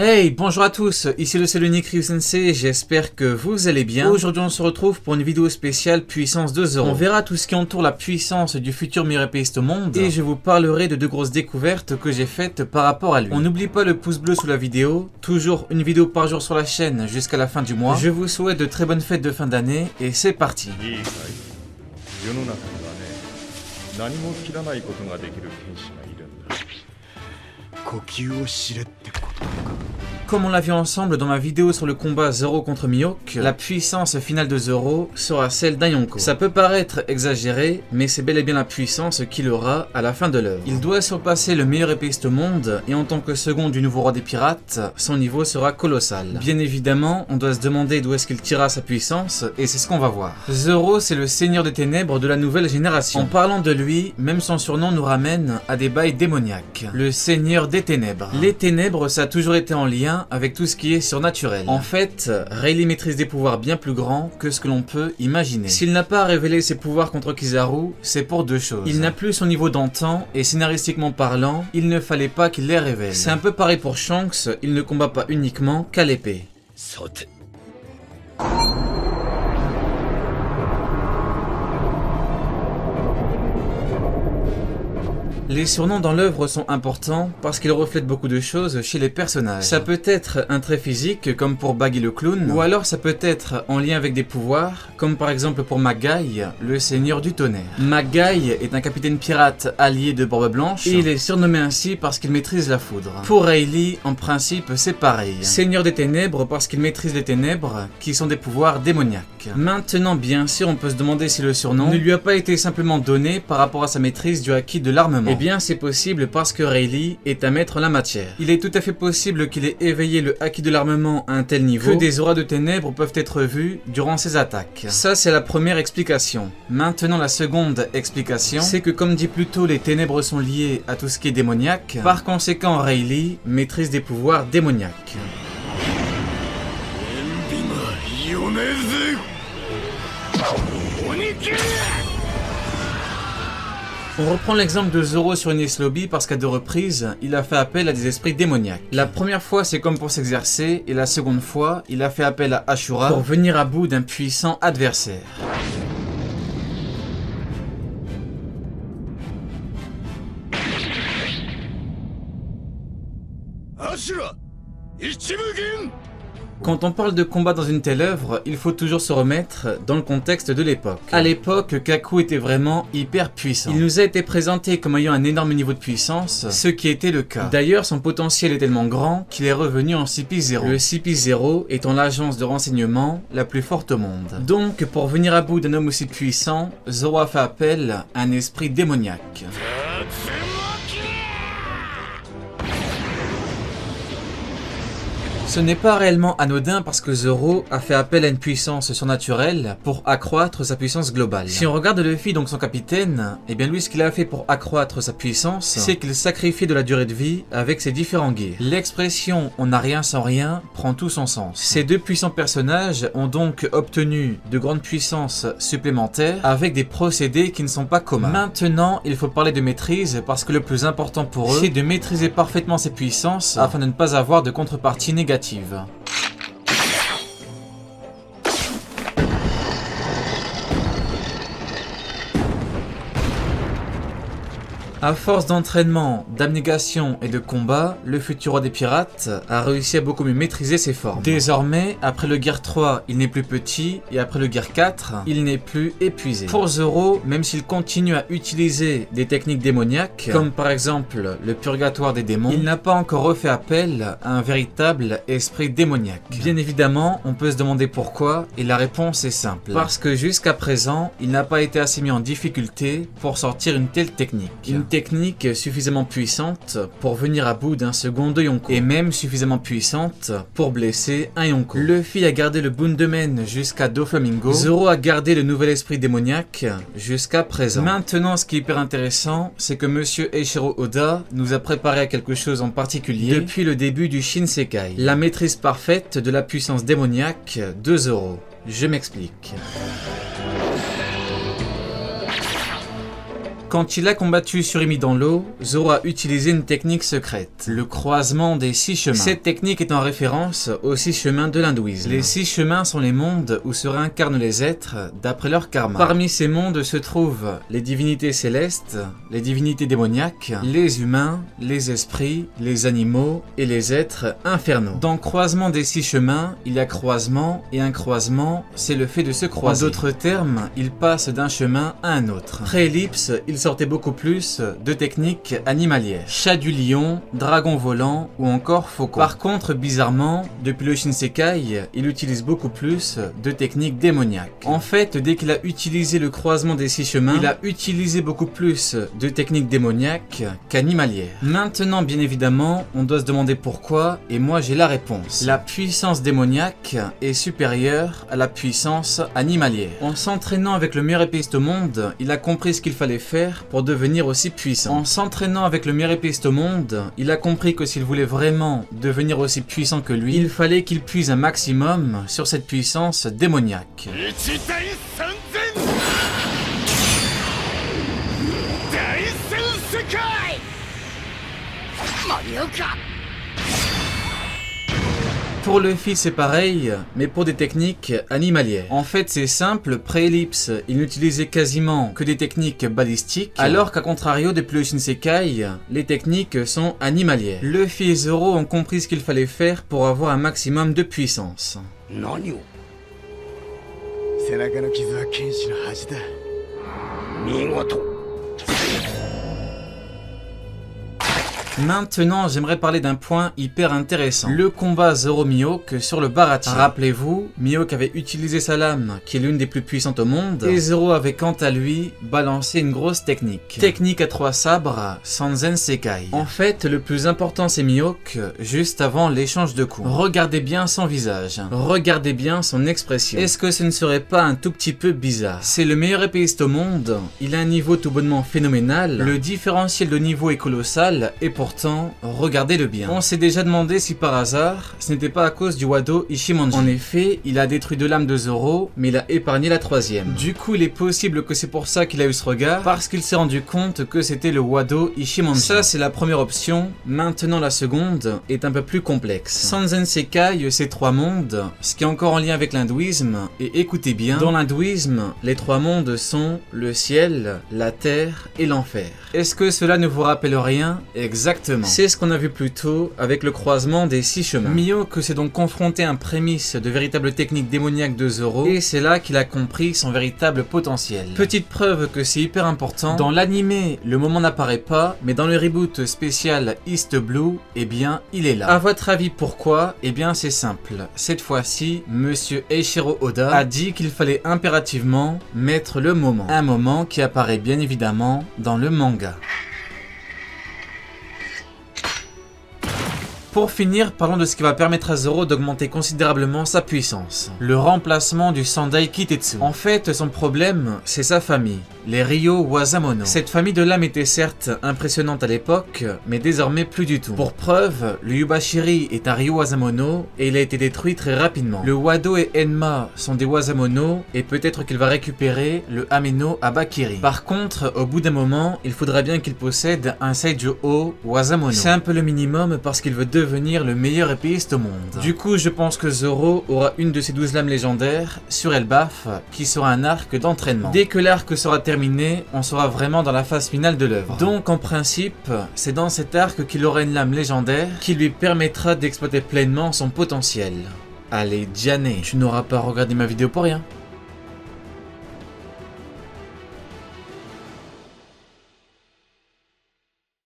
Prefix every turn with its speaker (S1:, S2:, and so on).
S1: Hey, bonjour à tous, ici le Selenic Ryu Sensei, j'espère que vous allez bien. Aujourd'hui on se retrouve pour une vidéo spéciale puissance 2 Zoro. On verra tout ce qui entoure la puissance du futur meilleur épéiste au monde et je vous parlerai de deux grosses découvertes que j'ai faites par rapport à lui. On n'oublie pas le pouce bleu sous la vidéo, toujours une vidéo par jour sur la chaîne jusqu'à la fin du mois. Je vous souhaite de très bonnes fêtes de fin d'année et c'est parti. Comme on l'a vu ensemble dans ma vidéo sur le combat Zoro contre Mihawk, la puissance finale de Zoro sera celle d'un Yonko. Ça peut paraître exagéré, mais c'est bel et bien la puissance qu'il aura à la fin de l'œuvre. Il doit surpasser le meilleur épéiste au monde, et en tant que second du nouveau roi des pirates, son niveau sera colossal. Bien évidemment, on doit se demander d'où est-ce qu'il tirera sa puissance, et c'est ce qu'on va voir. Zoro, c'est le seigneur des ténèbres de la nouvelle génération. En parlant de lui, même son surnom nous ramène à des bails démoniaques. Le seigneur des ténèbres. Les ténèbres, ça a toujours été en lien avec tout ce qui est surnaturel. En fait, Rayleigh maîtrise des pouvoirs bien plus grands que ce que l'on peut imaginer. S'il n'a pas révélé ses pouvoirs contre Kizaru, c'est pour deux choses. Il n'a plus son niveau d'antan, et scénaristiquement parlant, il ne fallait pas qu'il les révèle. C'est un peu pareil pour Shanks, il ne combat pas uniquement qu'à l'épée. Les surnoms dans l'œuvre sont importants parce qu'ils reflètent beaucoup de choses chez les personnages. Ça peut être un trait physique comme pour Baggy le clown, ou alors ça peut être en lien avec des pouvoirs, comme par exemple pour Magai, le seigneur du tonnerre. Magai est un capitaine pirate allié de Barbe Blanche, et il est surnommé ainsi parce qu'il maîtrise la foudre. Pour Rayleigh, en principe, c'est pareil. Seigneur des ténèbres parce qu'il maîtrise les ténèbres, qui sont des pouvoirs démoniaques. Maintenant, bien sûr, on peut se demander si le surnom ne lui a pas été simplement donné par rapport à sa maîtrise du haki de l'armement. Eh bien, c'est possible parce que Rayleigh est un maître en la matière. Il est tout à fait possible qu'il ait éveillé le haki de l'armement à un tel niveau que des auras de ténèbres peuvent être vues durant ses attaques. Ça, c'est la première explication. Maintenant, la seconde explication, c'est que comme dit plus tôt, les ténèbres sont liées à tout ce qui est démoniaque. Par conséquent, Rayleigh maîtrise des pouvoirs démoniaques. On reprend l'exemple de Zoro sur Enies Lobby parce qu'à deux reprises, il a fait appel à des esprits démoniaques. La première fois, c'est comme pour s'exercer, et la seconde fois, il a fait appel à Ashura pour venir à bout d'un puissant adversaire. Ashura, Ichibugen! Quand on parle de combat dans une telle œuvre, il faut toujours se remettre dans le contexte de l'époque. À l'époque, Kaku était vraiment hyper puissant. Il nous a été présenté comme ayant un énorme niveau de puissance, ce qui était le cas. D'ailleurs, son potentiel est tellement grand qu'il est revenu en CP0. Le CP0 étant l'agence de renseignement la plus forte au monde. Donc, pour venir à bout d'un homme aussi puissant, Zoro a fait appel à un esprit démoniaque. Ce n'est pas réellement anodin parce que Zoro a fait appel à une puissance surnaturelle pour accroître sa puissance globale. Si on regarde Luffy, donc son capitaine, eh bien lui ce qu'il a fait pour accroître sa puissance, c'est qu'il sacrifie de la durée de vie avec ses différents gears. L'expression « on n'a rien sans rien » prend tout son sens. Ces deux puissants personnages ont donc obtenu de grandes puissances supplémentaires avec des procédés qui ne sont pas communs. Maintenant, il faut parler de maîtrise parce que le plus important pour eux, c'est de maîtriser parfaitement ces puissances afin de ne pas avoir de contrepartie négative. À force d'entraînement, d'abnégation et de combat, le futur roi des pirates a réussi à beaucoup mieux maîtriser ses formes. Désormais, après le Gear 3, il n'est plus petit, et après le Gear 4, il n'est plus épuisé. Pour Zoro, même s'il continue à utiliser des techniques démoniaques, comme par exemple le purgatoire des démons, il n'a pas encore refait appel à un véritable esprit démoniaque. Bien évidemment, on peut se demander pourquoi, et la réponse est simple. Parce que jusqu'à présent, il n'a pas été assez mis en difficulté pour sortir une telle technique. Une technique suffisamment puissante pour venir à bout d'un second de Yonko, et même suffisamment puissante pour blesser un Yonko. Luffy a gardé le Bundemen jusqu'à Doflamingo, Zoro a gardé le nouvel esprit démoniaque jusqu'à présent. Maintenant, ce qui est hyper intéressant, c'est que Monsieur Eiichiro Oda nous a préparé à quelque chose en particulier depuis le début du Shinsekai, la maîtrise parfaite de la puissance démoniaque de Zoro. Je m'explique. Quand il a combattu Surimi dans l'eau, Zoro a utilisé une technique secrète, le croisement des 6 chemins. Cette technique est en référence aux 6 chemins de l'hindouisme. Les 6 chemins sont les mondes où se réincarnent les êtres d'après leur karma. Parmi ces mondes se trouvent les divinités célestes, les divinités démoniaques, les humains, les esprits, les animaux et les êtres infernaux. Dans croisement des 6 chemins, il y a croisement, et un croisement, c'est le fait de se croiser. En d'autres termes, il passe d'un chemin à un autre. Pré-ellipse, il sortait beaucoup plus de techniques animalières. Chat du lion, dragon volant ou encore faucon. Par contre, bizarrement, depuis le Shinsekai, il utilise beaucoup plus de techniques démoniaques. En fait, dès qu'il a utilisé le croisement des 6 chemins, il a utilisé beaucoup plus de techniques démoniaques qu'animalières. Maintenant, bien évidemment, on doit se demander pourquoi, et moi j'ai la réponse. La puissance démoniaque est supérieure à la puissance animalière. En s'entraînant avec le meilleur épéiste au monde, il a compris ce qu'il fallait faire pour devenir aussi puissant. En s'entraînant avec le meilleur épéiste au monde, il a compris que s'il voulait vraiment devenir aussi puissant que lui, il fallait qu'il puise un maximum sur cette puissance démoniaque. Pour Luffy c'est pareil, mais pour des techniques animalières. En fait c'est simple, pré-ellipse, il n'utilisait quasiment que des techniques balistiques, alors qu'à contrario depuis le Shinsekai, les techniques sont animalières. Luffy et Zoro ont compris ce qu'il fallait faire pour avoir un maximum de puissance. Maintenant, j'aimerais parler d'un point hyper intéressant. Le combat Zoro-Mihawk sur le Baratie. Rappelez-vous, Mihawk avait utilisé sa lame, qui est l'une des plus puissantes au monde, et Zoro avait quant à lui balancé une grosse technique. Technique à 3 sabres, Sanzen Sekai. En fait, le plus important c'est Mihawk, juste avant l'échange de coups. Regardez bien son visage, regardez bien son expression. Est-ce que ce ne serait pas un tout petit peu bizarre? C'est le meilleur épéiste au monde, il a un niveau tout bonnement phénoménal, le différentiel de niveau est colossal, et pourtant, regardez-le bien. On s'est déjà demandé si par hasard, ce n'était pas à cause du Wado Ishimonji. En effet, il a détruit 2 lames de Zoro, mais il a épargné la 3e. Du coup, il est possible que c'est pour ça qu'il a eu ce regard, parce qu'il s'est rendu compte que c'était le Wado Ishimonji. Ça, c'est la première option. Maintenant, la seconde est un peu plus complexe. Sanzen Sekai, c'est 3 mondes, ce qui est encore en lien avec l'hindouisme. Et écoutez bien, dans l'hindouisme, les 3 mondes sont le ciel, la terre et l'enfer. Est-ce que cela ne vous rappelle rien? Exactement. C'est ce qu'on a vu plus tôt avec le croisement des 6 chemins. Mihawk s'est donc confronté à un prémisse de véritable technique démoniaque de Zoro, et c'est là qu'il a compris son véritable potentiel. Petite preuve que c'est hyper important, dans l'animé, le moment n'apparaît pas, mais dans le reboot spécial East Blue, eh bien, il est là. À votre avis, pourquoi? Eh bien, c'est simple. Cette fois-ci, Monsieur Eiichiro Oda a dit qu'il fallait impérativement mettre le moment. Un moment qui apparaît bien évidemment dans le manga. Pour finir, parlons de ce qui va permettre à Zoro d'augmenter considérablement sa puissance. Le remplacement du Sandai Kitetsu. En fait, son problème, c'est sa famille, les Ryo Wasamono. Cette famille de lames était certes impressionnante à l'époque, mais désormais plus du tout. Pour preuve, le Yubashiri est un Ryo Wasamono et il a été détruit très rapidement. Le Wado et Enma sont des Wasamono et peut-être qu'il va récupérer le Ameno Abakiri. Par contre, au bout d'un moment, il faudrait bien qu'il possède un Seijo-O Wasamono. C'est un peu le minimum parce qu'il veut devenir le meilleur épéiste au monde. Du coup, je pense que Zoro aura une de ses 12 lames légendaires sur Elbaf, qui sera un arc d'entraînement. Dès que l'arc sera terminé, on sera vraiment dans la phase finale de l'œuvre. Donc, en principe, c'est dans cet arc qu'il aura une lame légendaire qui lui permettra d'exploiter pleinement son potentiel. Allez, Diane, tu n'auras pas regardé ma vidéo pour rien.